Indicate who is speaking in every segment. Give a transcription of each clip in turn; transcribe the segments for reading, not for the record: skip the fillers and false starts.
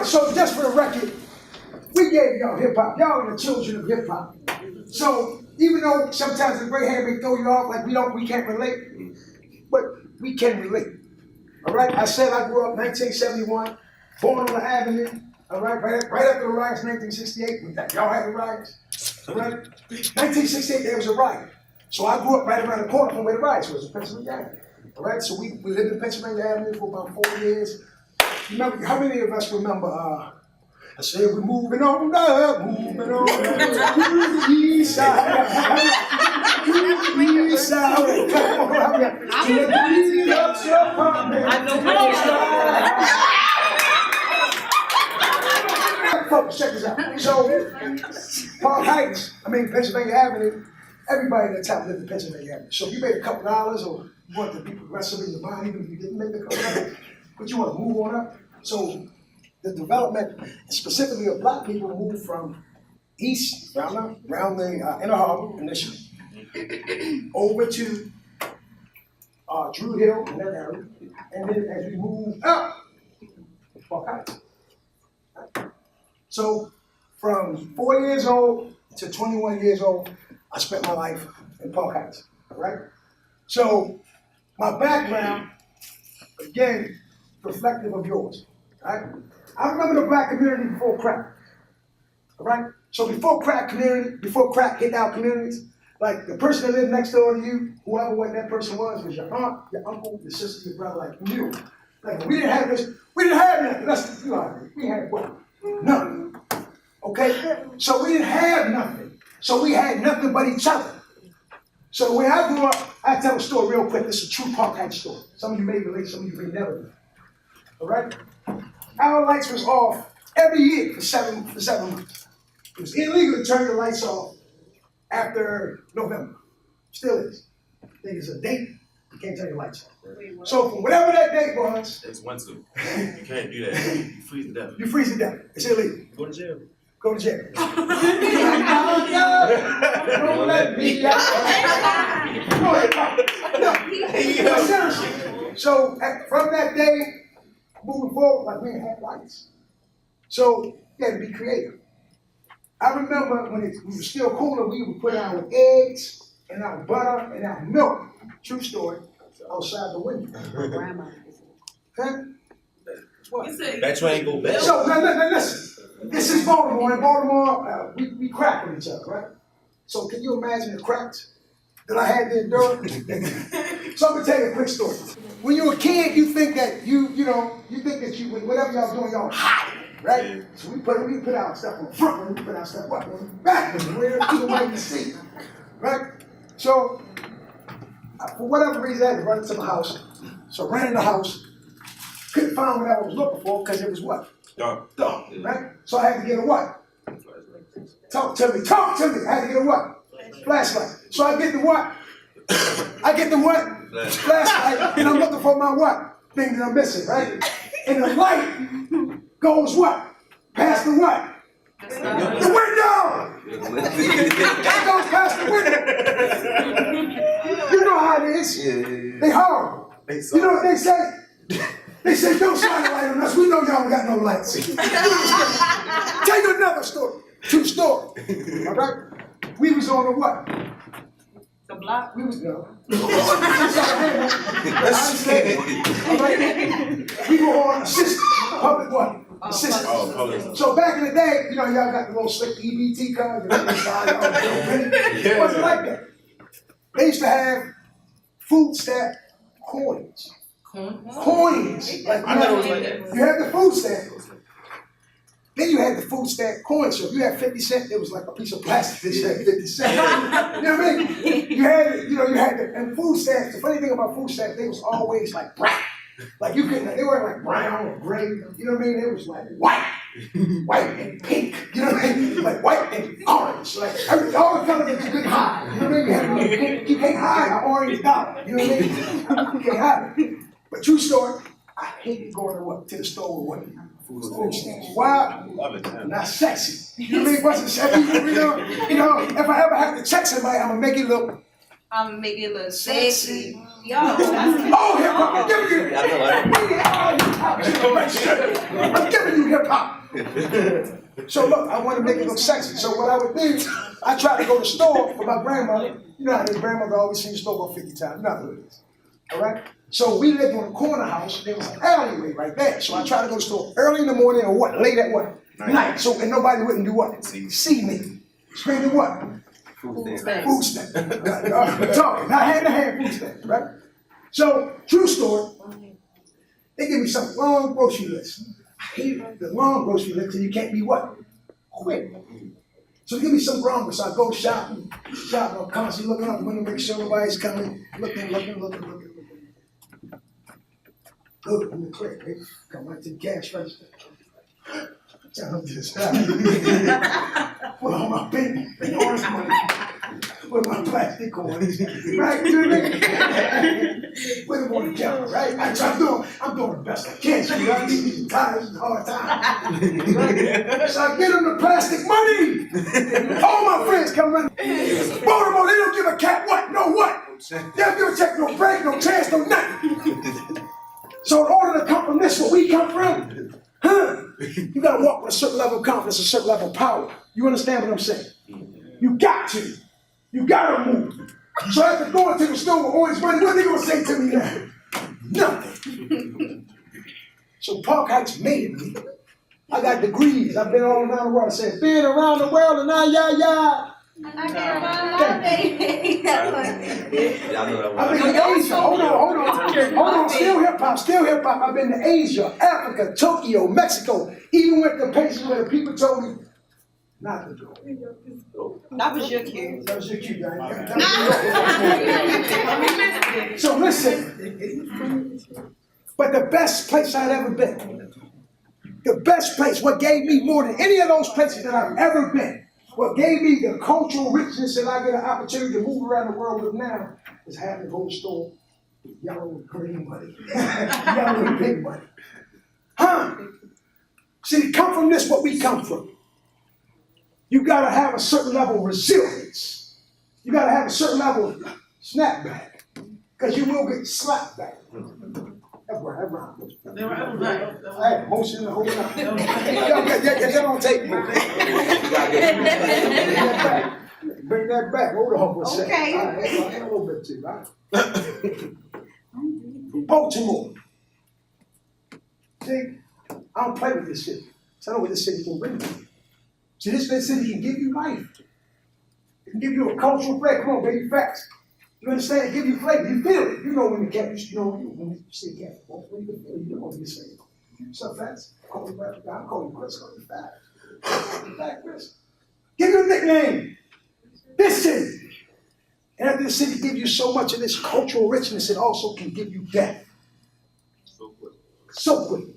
Speaker 1: right, so just for the record, we gave y'all hip-hop. Y'all are the children of hip-hop. So even though sometimes the gray hair may throw you off, like we can't relate, but we can relate. All right, I said I grew up 1971, born on the Avenue. All right, right after the riots, 1968. Y'all had the riots. All right, 1968 there was a riot. So I grew up right around the corner from where the riots was, in Pennsylvania Avenue. All right, so we lived in Pennsylvania Avenue for about 4 years. Remember, how many of us remember? I said we're moving on up, moving on up to the east side. East side. I know. Folks, check this out. So, Park Heights, Pennsylvania Avenue, everybody at that time lived in Pennsylvania Avenue. So if you made a couple dollars or you wanted to be progressive in your mind, even if you didn't make a couple dollars, but you want to move on up. So the development, specifically of black people, moved from east, around the inner harbor initially, over to Drew Hill in that area, and then as we moved up, Park Heights. So from 4 years old to 21 years old, I spent my life in Park Heights, right? So my background, again, reflective of yours, right? I remember the black community before crack, all right? So before crack hit our communities, like the person that lived next door to you, whoever what that person was your aunt, your uncle, your sister, your brother, like you. Like we didn't have this, we didn't have nothing. That's you know, we had what? Nothing. Okay? So we didn't have nothing. So we had nothing but each other. So when I grew up, I tell a story real quick. This is a true Park Heights story. Some of you may relate, some of you may never relate. All right? Our lights was off every year for seven months. It was illegal to turn the lights off after November. Still is. I think it's a date. You can't turn your lights off. So for whatever that date was.
Speaker 2: It's winter. You can't do that. You freeze to death.
Speaker 1: You freeze to death. It's illegal.
Speaker 2: Go to jail.
Speaker 1: Go to jail. Don't let me out. No, seriously. So from that day, moving forward, like we didn't have lights. So you had to be creative. I remember when it was still cooler, we would put our eggs and our butter and our milk, true story, outside the window. Huh? What?
Speaker 2: That train go back.
Speaker 1: So, now listen. This is Baltimore. In Baltimore, we crack with each other, right? So can you imagine the cracks that I had to endure? So I'm gonna tell you a quick story. When you're a kid, you think that you think that whatever y'all doing, y'all hide, right? Yeah. So we put our stuff on the front, and we put our stuff up on the back, where either way you see, right? So for whatever reason, I had to run into the house. So I ran in the house, couldn't find what I was looking for because it was what? Dark, right? So I had to get a what? Talk to me. I had to get a what? Flashlight. So I get the what? Flashlight, and I'm looking for my what? Thing that I'm missing, right? And the light goes what? Past the what? The window! It goes past the window. You know how it is. They horrible. You know what they say? They say, don't shine a light on us. We know y'all got no lights. Tell you another story. True story. All right? We was on the what?
Speaker 3: The block?
Speaker 1: We was, no. All right? We were on assistant. Public what? Assistant.
Speaker 2: Oh, public.
Speaker 1: So back in the day, y'all got the little slick EBT card. It wasn't like that. They used to have food stamp coins. Coins. Like,
Speaker 2: I never was like that.
Speaker 1: You had the food stamp. Then you had the food stamp coins. So if you had 50 cents, it was like a piece of plastic that said 50 cents. You know what I mean? You had the, and food stamps, the funny thing about food stamps, they was always like brown. Like you couldn't, they weren't like brown or gray. You know what I mean? It was like white and pink. You know what I mean? Like white and orange. Like all the colors that you couldn't hide. You know what I mean? You can't hide an orange dollar. You know what I mean? You can't hide it. But true story, I hated going to the store with what? Food stamps. Why?
Speaker 2: Love it, man.
Speaker 1: Not sexy. You know what I mean? It wasn't sexy. You know, if I ever have to check somebody, I'm gonna make it look
Speaker 3: I'm gonna make it look sexy. Yo, that's
Speaker 1: Oh, hip hop, I'm giving you.
Speaker 2: I know,
Speaker 1: I'm giving you hip hop. So look, I want to make it look sexy. So what I would do, I try to go to the store for my grandmother. You know how your grandmother always seen the store about 50 times. You know how it is. All right? So we lived on a corner house. There was an alleyway right there. So I try to go to the store early in the morning or what? Late at what? Night. So and nobody wouldn't do what? See me. Screaming what? Food stamp. Talking, not hand to hand food stamp, right? So, true story. They give me some long grocery list. I hate the long grocery list because you can't be what? Quick. So they give me some wrong, so I go shopping, I'm constantly looking out the window, make sure nobody's coming, looking. Good, I'm quick, baby. Come right to the cash register. I'm just put on my pink and orange money with my plastic coins, right? You know what I mean? Put them on the counter, right? I'm doing the best I can. So I need these times and hard times. Right? So I get them the plastic money. All my friends come running. Baltimore, they don't give a cat what? No what? They don't give a check, no break, no chance, no nothing. So in order to come from this, where we come from, you gotta walk with a certain level of confidence, a certain level of power. You understand what I'm saying? You got to. You gotta move. So after going to the store with orange money, what are they gonna say to me now? Nothing. So Park Heights made me. I got degrees. I've been all around the world. I said, been around the world and I
Speaker 3: I get my baby.
Speaker 2: Y'all know that
Speaker 1: I've been to Asia. Hold on. Still hip hop. I've been to Asia, Africa, Tokyo, Mexico. Even went to places where the people told me, not to go.
Speaker 3: That was your cue.
Speaker 1: That was your cue, guys. So listen. But the best place I'd ever been, the best place, what gave me more than any of those places that I've ever been, what gave me the cultural richness that I get an opportunity to move around the world with now is having to go to the store with yellow and green money. Yellow and pink money. See, come from this, what we come from. You gotta have a certain level of resilience. You gotta have a certain level of snapback. Because you will get slapped back. That's right. I had motion in the whole time. Y'all don't take me. Bring that back. Hold on for a second.
Speaker 3: Okay.
Speaker 1: All right, a little bit too, right? Baltimore. See, I don't play with this city. So I know what this city can bring me. See, this city can give you life. It can give you a cultural break. Come on, baby, facts. You understand? It give you flavor. You feel it. You know when the cat, you know when you see a cat, when you feel it, you know when you say it. What's up, Fats? Call me back. I'll call you Chris. Call me Fats. Fat Chris. Give you a nickname. This city. And after the city gives you so much of this cultural richness, it also can give you death. So quick.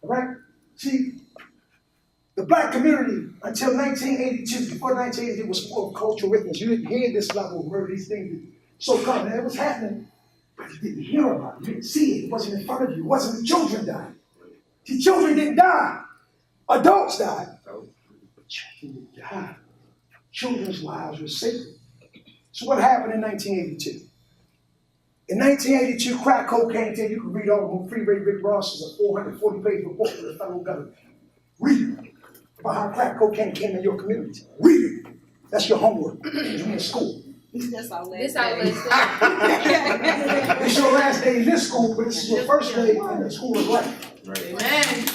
Speaker 1: All right? See, the black community, until 1982, before 1982, was full of cultural richness. You didn't hear this level of murder, these things. So common. It was happening, but you didn't hear about it. You didn't see it. It wasn't in front of you. It wasn't the children dying. See, children didn't die. Adults died. But children didn't die. Children's lives were sacred. So what happened in 1982? In 1982, crack cocaine came. You can read all of Freeway Rick Ross's 440-page report for the federal government. Read it. About how crack cocaine came in your community. Read it. That's your homework. You're in school.
Speaker 3: This our last
Speaker 1: It's your last day in this school, but this is your first day in the school of life.
Speaker 3: Amen.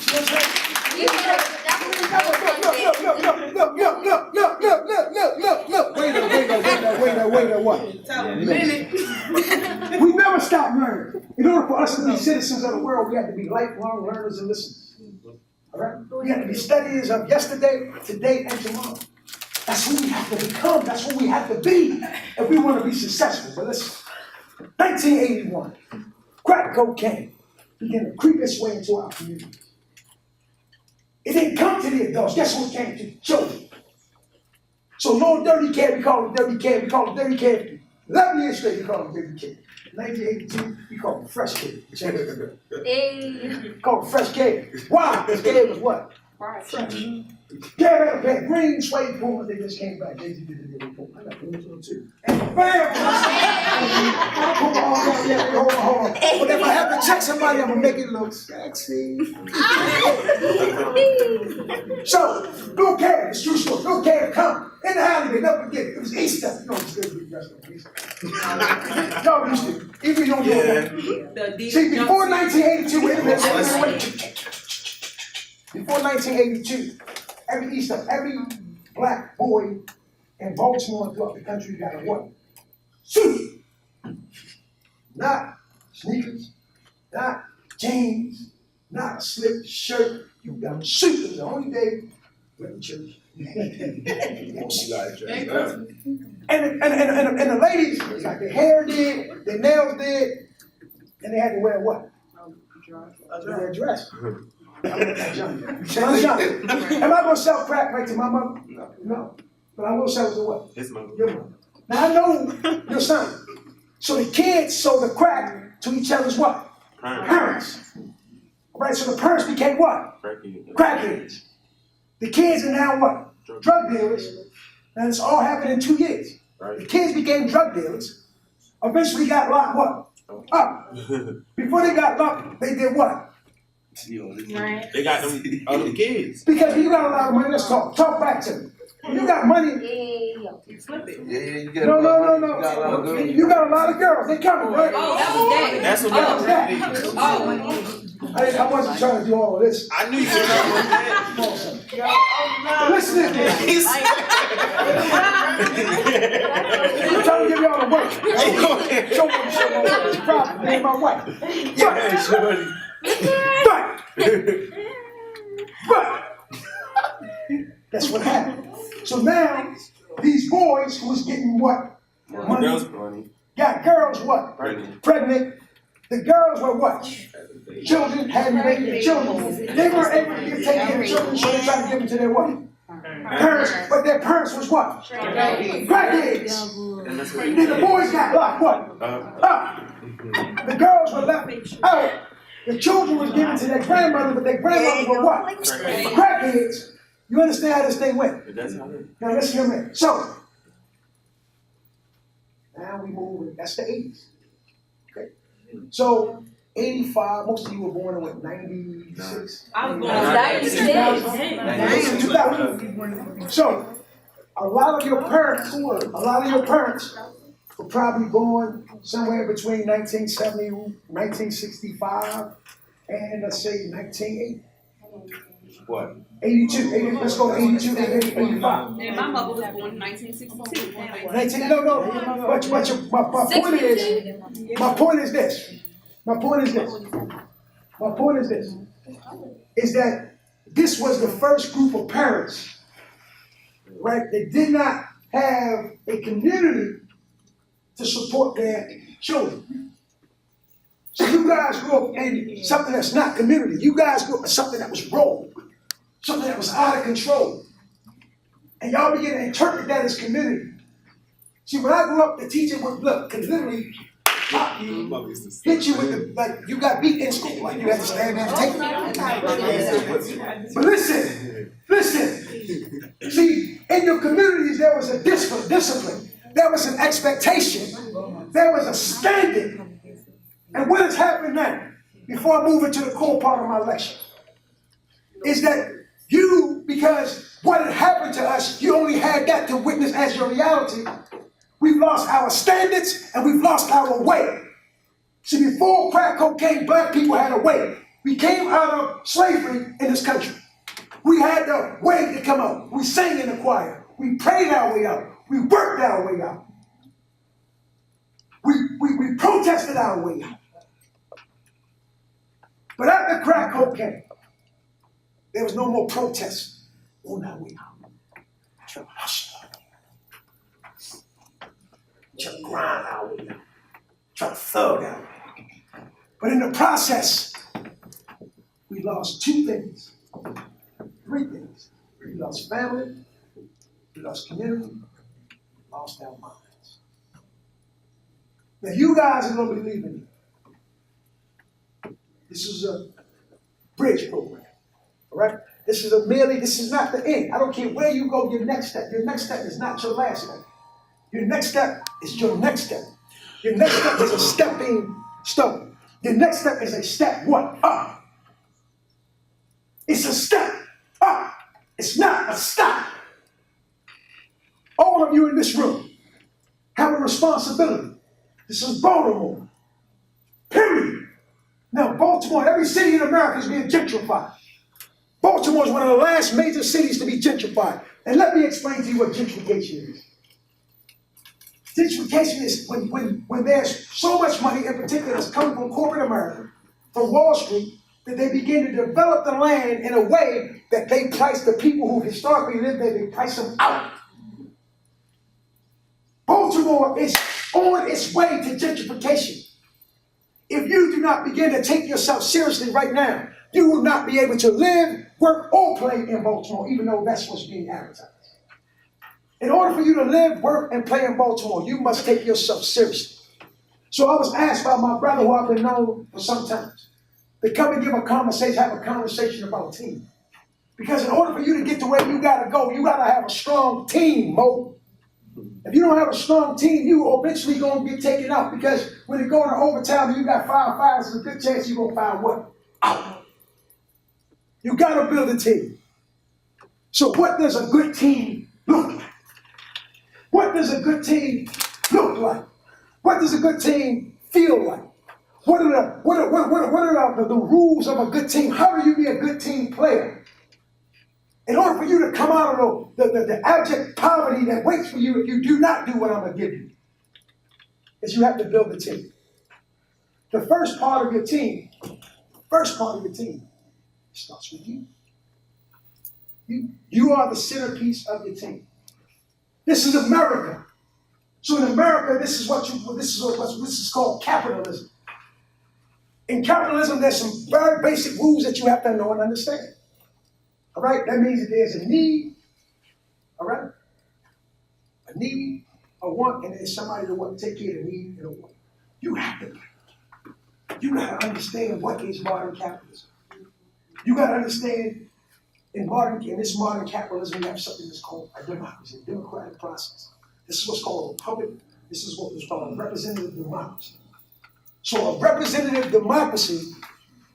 Speaker 1: Look. Wait a what? We never stop learning. In order for us to be citizens of the world, we have to be lifelong learners and listeners. All right? We have to be studiers of yesterday, today, and tomorrow. That's who we have to become. That's who we have to be if we want to be successful. But listen, 1981, crack cocaine began to creep its way into our community. It didn't come to the adults. Guess what came to the children? So little dirty cat, we call him dirty cat. We call him dirty cat. 11 years straight, we call him dirty cat. 1982, we call him fresh kid. We call him fresh kid. Why? This kid was what? Yeah, that green suede puma, they just came back. Jay-Z did the report. I got those on too. And bam! Hold on. But if I have to check somebody, I'm gonna make it look sexy. So, Bill Carey, it's true story. Bill Carey come in the alleyway, never forget it. It was Easter. You know, it's good to be dressed on Easter. Y'all used to. Even you don't do it. See, before 1982, wait a minute. Before 1982, every Easter, every black boy in Baltimore and throughout the country got a what? Suit. Not sneakers, not jeans, not a slip shirt. You got a suit. It was the only day we went to church. And the ladies, it's like their hair did, their nails did, and they had to wear what? A dress. I'm young. Am I gonna sell crack right to my mother? No. But I will sell it to what?
Speaker 2: His mother.
Speaker 1: Your mother. Now I know your son. So the kids sold the crack to each other's what? Parents. Right, so the parents became what? Crackheads. The kids are now what? Drug dealers. And it's all happened in 2 years. The kids became drug dealers. Eventually got locked what? Up. Before they got locked, they did what?
Speaker 3: Right.
Speaker 2: They got them other kids.
Speaker 1: Because when you got a lot of money, let's talk. Talk back to me. When you got money.
Speaker 2: You flip it.
Speaker 4: You get
Speaker 1: No.
Speaker 4: You got a lot of girls.
Speaker 1: You got a lot of girls. They coming, right?
Speaker 3: Oh, that was that.
Speaker 2: That's what
Speaker 1: that.
Speaker 3: Oh.
Speaker 1: I wasn't trying to do all of this.
Speaker 2: I knew you were talking about that.
Speaker 1: Listen to me. I'm trying to give y'all the work. Show me this problem. Name my wife.
Speaker 2: Yeah, shorty.
Speaker 1: But that's what happened. So now these boys who was getting what?
Speaker 2: Money.
Speaker 1: Got girls what? Pregnant. The girls were what? Children, hadn't made their children. They weren't able to take care of their children, so they tried to give them to their what? Parents. But their parents was what? Crackheads. Then the boys got locked what? Up. The girls were left out. The children was given to their grandmother, but their grandmothers were what? Crackheads. You understand how this thing went? Now let's hear me. So, now we move, that's the 80s. Okay. So, 85, most of you were born in what, 96?
Speaker 3: I was born
Speaker 1: in 2000. So, a lot of your parents were probably born somewhere between 1970, 1965, and let's say 1980.
Speaker 2: What?
Speaker 1: 82, let's go 82 and 85.
Speaker 3: And my mother was born in 1962.
Speaker 1: My point is this, is that this was the first group of parents, right, that did not have a community to support their children. So you guys grew up in something that's not community. You guys grew up in something that was rogue, something that was out of control. And y'all begin to interpret that as community. See, when I grew up, the teacher would could literally pop you, hit you with the, like you got beat in school, like you had to stand there and take it. But listen. See, in your communities, there was a discipline. There was an expectation. There was a standard. And what has happened now, before I move into the core part of my lecture, is that you, because what had happened to us, you only had that to witness as your reality. We've lost our standards and we've lost our way. See, before crack cocaine, black people had a way. We came out of slavery in this country. We had the way to come out. We sang in the choir. We prayed our way out. We worked our way out. We protested our way out. But after crack cocaine, there was no more protest on our way out. Try to hustle our way out. Try to grind our way out. Try to thug our way out. But in the process, we lost 2 things. 3 things. We lost family, we lost community, lost our minds. Now you guys are going to be leaving. This is a bridge program. All right? This is not the end. I don't care where you go, your next step. Your next step is not your last step. Your next step is your next step. Your next step is a stepping stone. Your next step is a step what? Up. It's a step up. It's not a stop. All of you in this room have a responsibility. This is Baltimore. Period. Now, Baltimore, every city in America is being gentrified. Baltimore is one of the last major cities to be gentrified. And let me explain to you what gentrification is. Gentrification is when there's so much money, in particular, that's coming from corporate America, from Wall Street, that they begin to develop the land in a way that they price the people who historically lived there, they price them out. Baltimore is on its way to gentrification. If you do not begin to take yourself seriously right now, you will not be able to live, work, or play in Baltimore, even though that's what's being advertised. In order for you to live, work, and play in Baltimore, you must take yourself seriously. So I was asked by my brother, who I've been known for some time, to come and have a conversation about team. Because in order for you to get to where you gotta go, you gotta have a strong team, Mo. If you don't have a strong team, you eventually gonna get taken out. Because when you go into overtime and you got 5 fouls, there's a good chance you're gonna foul what? Out. You gotta build a team. So what does a good team look like? What does a good team look like? What does a good team feel like? What are the rules of a good team? How do you be a good team player? In order for you to come out of the abject poverty that waits for you if you do not do what I'm going to give you, is you have to build a team. The first part of your team starts with you. You are the centerpiece of your team. This is America. So in America, this is called capitalism. In capitalism, there's some very basic rules that you have to know and understand. All right? That means that there's a need, all right? A need, a want, and there's somebody to want to take care of the need and a want. You have to understand what is modern capitalism. You got to understand in this modern capitalism, we have something that's called a democracy, a democratic process. This is what's called a republic. This is what was called a representative democracy. So a representative democracy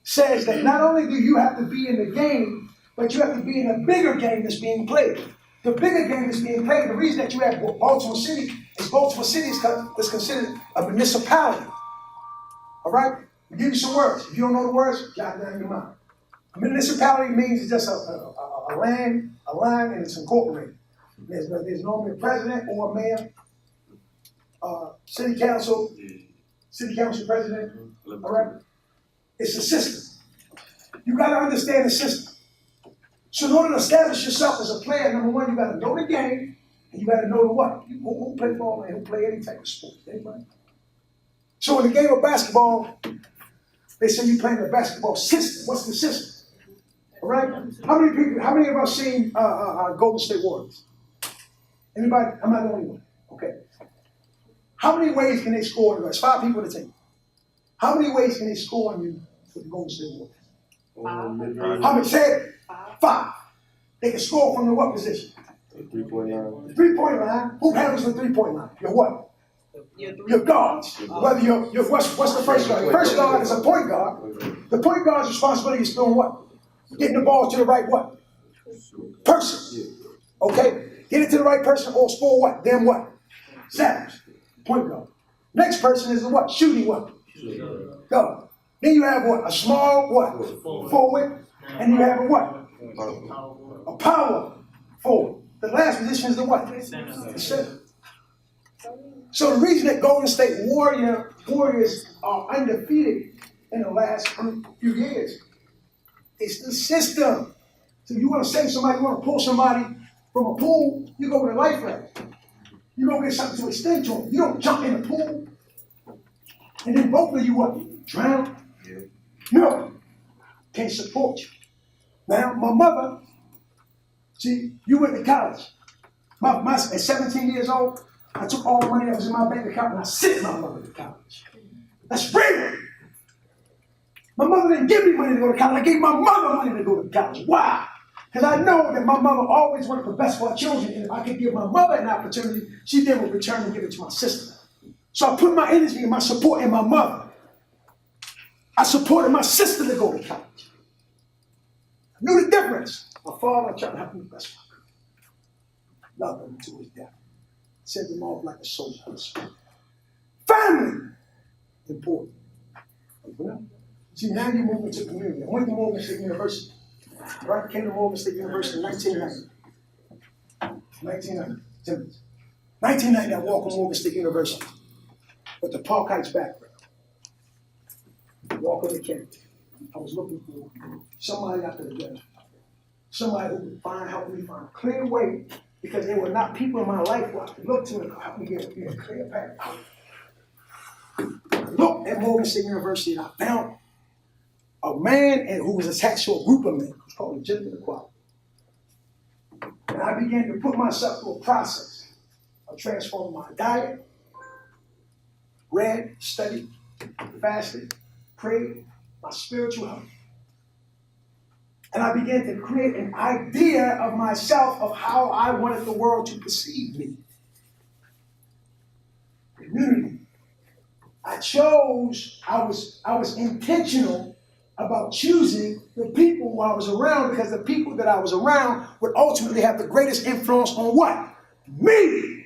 Speaker 1: says that not only do you have to be in the game, but you have to be in a bigger game that's being played. The bigger game that's being played, the reason that you have Baltimore City is considered a municipality. All right? I'll give you some words. If you don't know the words, jot it down in your mind. A municipality means it's just a line, and it's incorporated. There's normally a president or a mayor, city council president, all right? It's a system. You got to understand the system. So in order to establish yourself as a player, number one, you got to know the game, and you got to know the what. Who play ball and who play any type of sport? Anybody? So in the game of basketball, they say you playing the basketball system. What's the system? All right? How many of us seen Golden State Warriors? Anybody? I'm not the only one. Okay. How many ways can they score on you? There's 5 people on the team. How many ways can they score on you for the Golden State Warriors? How many? Say it. 5. They can score from the what position?
Speaker 4: The 3-point line.
Speaker 1: The 3-point line. Who handles the 3-point line? Your what? Your guards. Whether you're what's the first guard? The first guard is a point guard. The point guard's responsibility is doing what? Getting the ball to the right what? Person. Okay? Get it to the right person or score what? Then what? Savage. Point guard. Next person is the what? Shooting what? Guard. Then you have what? A small what? Forward. And you have a what? A power forward. The last position is the what? The center. So the reason that Golden State Warriors are undefeated in the last few years is the system. So you want to save somebody, you want to pull somebody from a pool, you go with a life raft. You go get something to extend to them. You don't jump in the pool and then both of you what? Drown? Yeah. No. Can't support you. Now, my mother, see, you went to college. At 17 years old, I took all the money that was in my bank account and I sent my mother to college. That's freedom. My mother didn't give me money to go to college. I gave my mother money to go to college. Why? Because I know that my mother always wanted the best for her children, and if I could give my mother an opportunity, she then would return and give it to my sister. So I put my energy and my support in my mother. I supported my sister to go to college. I knew the difference. My father tried to help me the best I could. Loved him to his death. Sent him off like a soldier. Family, important. See, now you're moving to community. I went to Morgan State University. Right? Came to Morgan State University in 1990. 1990, I walked on Morgan State University with the Park Heights background. Walk on the campus. I was looking for somebody out there to somebody who would help me find a clear way, because there were not people in my life who I could look to and help me get a clear path. I looked at Morgan State University and I found a man who was attached to a group of men. It was called legitimate equality. And I began to put myself through a process of transforming my diet, read, studied, fasted, prayed, my spiritual health. And I began to create an idea of myself, of how I wanted the world to perceive me. Community. I was intentional about choosing the people who I was around, because the people that I was around would ultimately have the greatest influence on what? Me!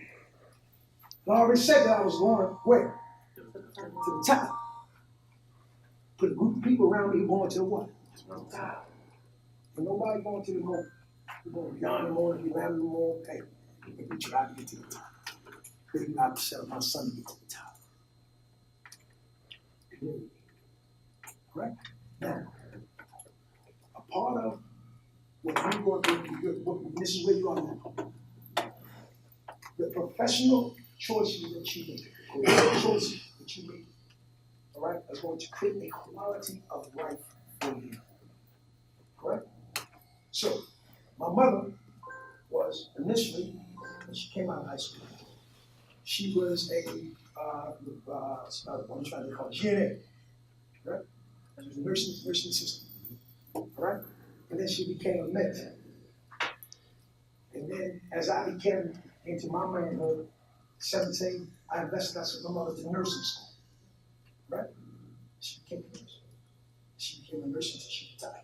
Speaker 1: I already said that I was going where? To the top. Put a group of people around me going to the what? To the top. And nobody going to the moon. We're going beyond the moon, if you land on the moon, hey, we try to get to the top. Maybe not set up my son to get to the top. Community. Correct? Now, a part of what you're going to, this is where you are now. The professional choices that you make, the career choices that you make, all right, is going to create a quality of life for you. Correct? So, my mother was initially, when she came out of high school, she was I'm trying to call it GNA, right? She was a nursing assistant, right? And then she became a med. And then as I became into my manhood, 17, I invested my mother to nursing school, right? She became a nurse. She became a nurse until she retired.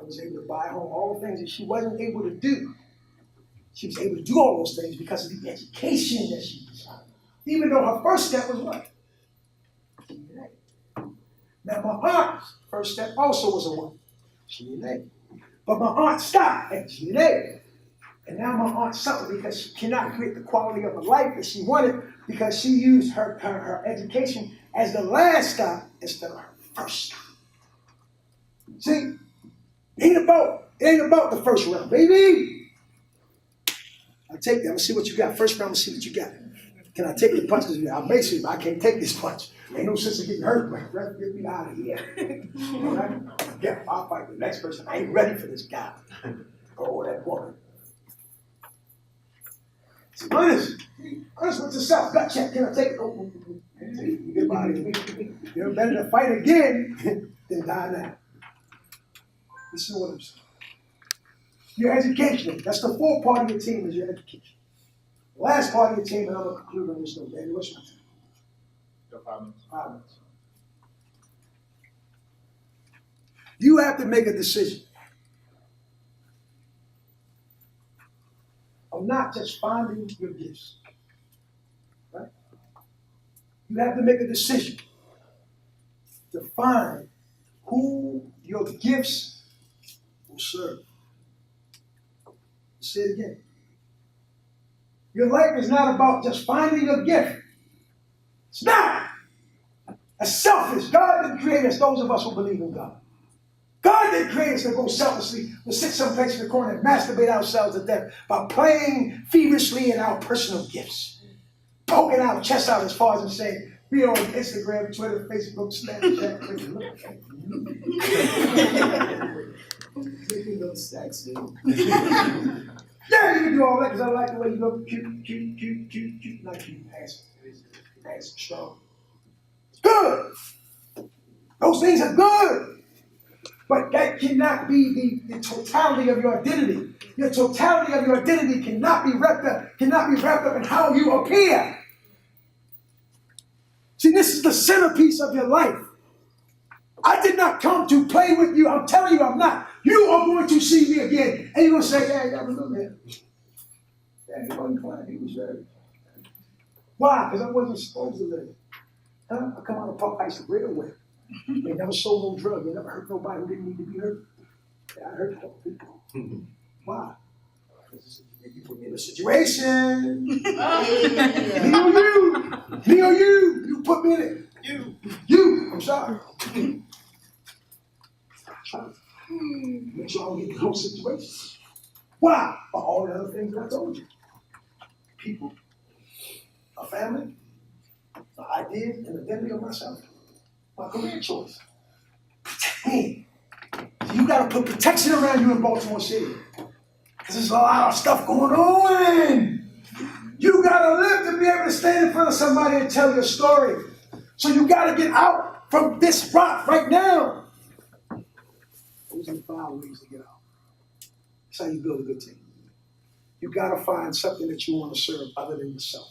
Speaker 1: I was able to buy home all the things that she wasn't able to do. She was able to do all those things because of the education that she desired. Even though her first step was what? DNA. Now my aunt's first step also was a what? DNA. But my aunt stopped at DNA. And now my aunt suffered because she cannot create the quality of a life that she wanted, because she used her education as the last stop instead of her first stop. See? It ain't about the first round, baby. I'll take that. I'm gonna see what you got. First round, I'm gonna see what you got. Can I take the punches? I'll make sure I can't take this punch. Ain't no sense in getting hurt, man. Get me out of here. All right? Yeah, I'll fight the next person. I ain't ready for this guy. Oh, that woman. See, honest with yourself. Gut check. Can I take it? Oh, you get out of here. You're better to fight again than die now. Listen to what I'm saying. Your education, that's the fourth part of your team, is your education. The last part of your team, and I'm going to conclude on this note, Danny, what's your time?
Speaker 2: 5 minutes.
Speaker 1: 5 minutes. You have to make a decision of not just finding your gifts, right? You have to make a decision to find who your gifts will serve. Say it again. Your life is not about just finding your gift. It's not. That's selfish. God didn't create us, those of us who believe in God. God didn't create us to go selflessly, to sit someplace in the corner and masturbate ourselves to death by playing feverishly in our personal gifts. Poking our chest out as far as and saying, be on Instagram, Twitter, Facebook, Snapchat. Making those stacks, dude. Yeah, you can do all that because I like the way you look. Cute. Not cute, handsome. Handsome, strong. Good. Those things are good. But that cannot be the totality of your identity. The totality of your identity cannot be wrapped up in how you appear. See, this is the centerpiece of your life. I did not come to play with you. I'm telling you, I'm not. You are going to see me again. And you're going to say, yeah, I remember him. Yeah, he wasn't playing. He was very. Why? Because I wasn't supposed to live. Huh? I come out of Park Heights real way. They never sold no drug. They never hurt nobody who didn't need to be hurt. Yeah, I hurt a couple people. Why? Because you put me in a situation. Me or you. You put me in it. You. I'm sorry. Make sure I don't get in those situations. Why? For all the other things that I told you. People, a family, the idea and identity of myself, my career choice. Protect me. You gotta put protection around you in Baltimore City. Because there's a lot of stuff going on. You gotta live to be able to stand in front of somebody and tell your story. So you gotta get out from this rock right now. Those are the 5 ways to get out. That's how you build a good team. You gotta find something that you want to serve other than yourself.